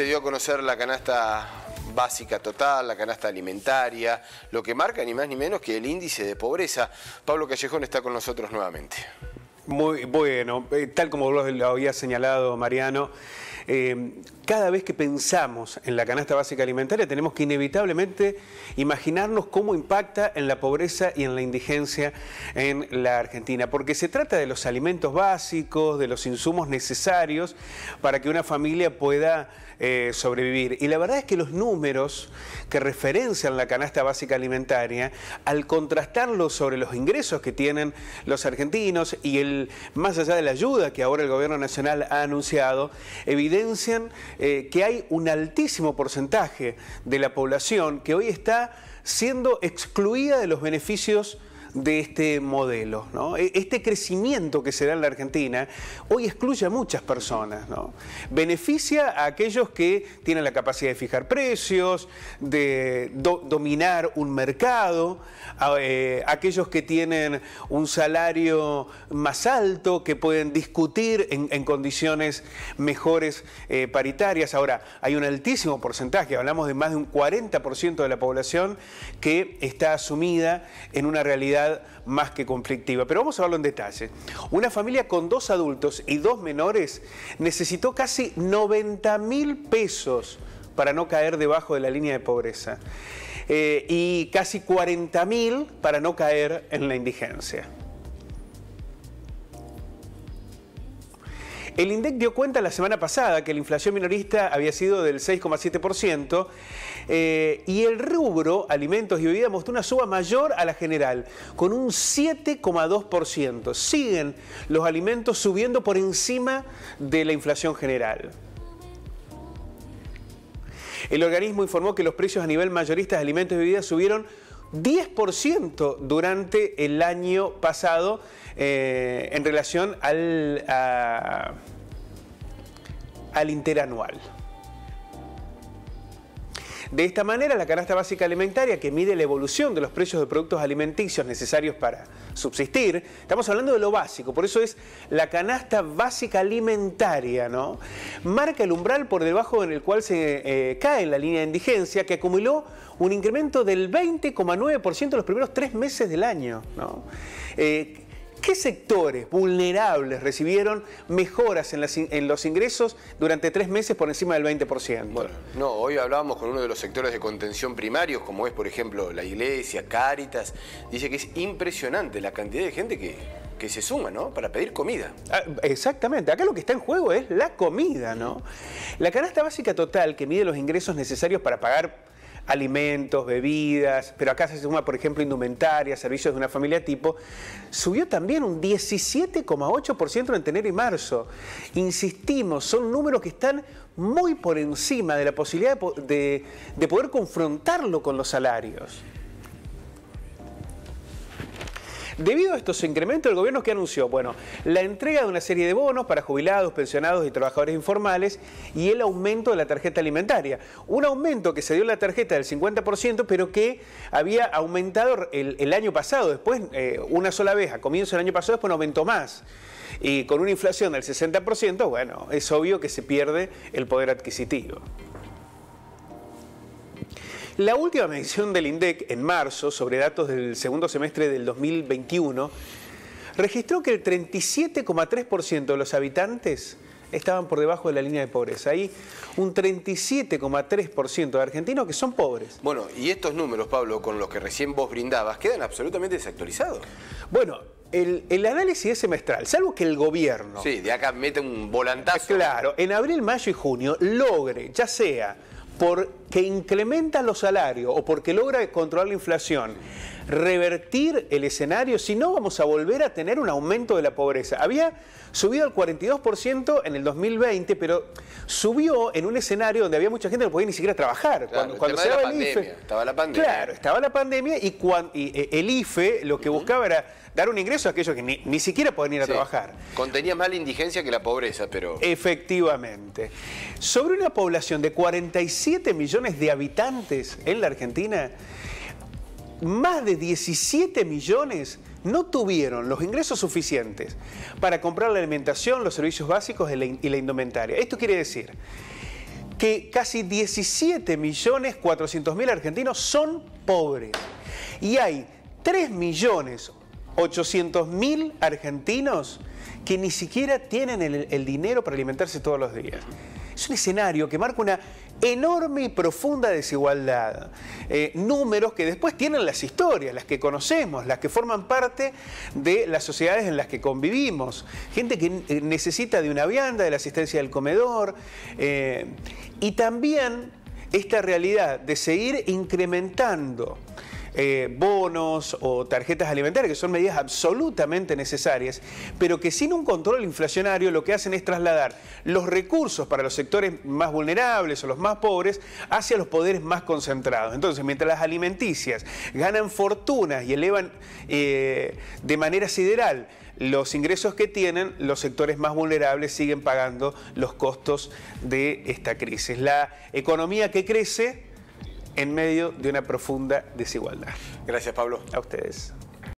Se dio a conocer la canasta básica total, la canasta alimentaria, lo que marca ni más ni menos que el índice de pobreza. Pablo Callejón está con nosotros nuevamente. Muy bueno, tal como vos lo habías señalado, Mariano, cada vez que pensamos en la canasta básica alimentaria tenemos que inevitablemente imaginarnos cómo impacta en la pobreza y en la indigencia en la Argentina, porque se trata de los alimentos básicos, de los insumos necesarios para que una familia pueda sobrevivir. Y la verdad es que los números que referencian la canasta básica alimentaria, al contrastarlos sobre los ingresos que tienen los argentinos y más allá de la ayuda que ahora el gobierno nacional ha anunciado, evidencian que hay un altísimo porcentaje de la población que hoy está siendo excluida de los beneficios de este modelo, ¿no? Este crecimiento que se da en la Argentina hoy excluye a muchas personas, ¿no? Beneficia a aquellos que tienen la capacidad de fijar precios, de dominar un mercado, a aquellos que tienen un salario más alto, que pueden discutir en condiciones mejores paritarias. Ahora, hay un altísimo porcentaje, hablamos de más de un 40% de la población que está asumida en una realidad más que conflictiva. Pero vamos a verlo en detalle. Una familia con 2 adultos y 2 menores necesitó casi 90.000 pesos para no caer debajo de la línea de pobreza. Y casi 40.000 para no caer en la indigencia. El INDEC dio cuenta la semana pasada que la inflación minorista había sido del 6,7% y el rubro alimentos y bebidas mostró una suba mayor a la general, con un 7,2%. Siguen los alimentos subiendo por encima de la inflación general. El organismo informó que los precios a nivel mayorista de alimentos y bebidas subieron 10% durante el año pasado en relación al interanual. De esta manera, la canasta básica alimentaria, que mide la evolución de los precios de productos alimenticios necesarios para subsistir, estamos hablando de lo básico, por eso es la canasta básica alimentaria, ¿no? Marca el umbral por debajo en el cual se cae en la línea de indigencia, que acumuló un incremento del 20,9% en los primeros 3 meses del año, ¿no? ¿Qué sectores vulnerables recibieron mejoras en los ingresos durante 3 meses por encima del 20%? Bueno, no, hoy hablábamos con uno de los sectores de contención primarios, como es, por ejemplo, la Iglesia, Cáritas. Dice que es impresionante la cantidad de gente que se suma, ¿no?, para pedir comida. Exactamente. Acá lo que está en juego es la comida, ¿no? La canasta básica total, que mide los ingresos necesarios para pagar alimentos, bebidas, pero acá se suma, por ejemplo, indumentaria, servicios de una familia tipo, subió también un 17,8% entre enero y marzo. Insistimos, son números que están muy por encima de la posibilidad de poder confrontarlo con los salarios. Debido a estos incrementos, el gobierno ¿qué anunció? Bueno, la entrega de una serie de bonos para jubilados, pensionados y trabajadores informales y el aumento de la tarjeta alimentaria. Un aumento que se dio en la tarjeta del 50%, pero que había aumentado el año pasado. Después, una sola vez, a comienzo del año pasado, después no aumentó más. Y con una inflación del 60%, bueno, es obvio que se pierde el poder adquisitivo. La última medición del INDEC en marzo sobre datos del segundo semestre del 2021 registró que el 37,3% de los habitantes estaban por debajo de la línea de pobreza. Hay un 37,3% de argentinos que son pobres. Bueno, y estos números, Pablo, con los que recién vos brindabas, quedan absolutamente desactualizados. Bueno, el análisis es semestral, salvo que el gobierno... Sí, de acá mete un volantazo. Claro, en abril, mayo y junio logre, ya sea porque incrementa los salarios o porque logra controlar la inflación, revertir el escenario, si no vamos a volver a tener un aumento de la pobreza. Había subido al 42% en el 2020, pero subió en un escenario donde había mucha gente que no podía ni siquiera trabajar. Claro, cuando se daba el IFE, estaba la pandemia. Claro, estaba la pandemia y el IFE lo que buscaba era dar un ingreso a aquellos que ni siquiera podían ir a trabajar. Contenía más la indigencia que la pobreza, pero... Efectivamente. Sobre una población de 47 millones de habitantes en la Argentina, más de 17 millones no tuvieron los ingresos suficientes para comprar la alimentación, los servicios básicos y la indumentaria. Esto quiere decir que casi 17.400.000 argentinos son pobres. Y hay 3.800.000 argentinos que ni siquiera tienen el dinero para alimentarse todos los días. Es un escenario que marca una enorme y profunda desigualdad. Números que después tienen las historias, las que conocemos, las que forman parte de las sociedades en las que convivimos. Gente que necesita de una vianda, de la asistencia del comedor. Y también esta realidad de seguir incrementando bonos o tarjetas alimentarias, que son medidas absolutamente necesarias, pero que sin un control inflacionario lo que hacen es trasladar los recursos para los sectores más vulnerables o los más pobres hacia los poderes más concentrados. Entonces, mientras las alimenticias ganan fortunas y elevan de manera sideral los ingresos que tienen, los sectores más vulnerables siguen pagando los costos de esta crisis. La economía que crece en medio de una profunda desigualdad. Gracias, Pablo. A ustedes.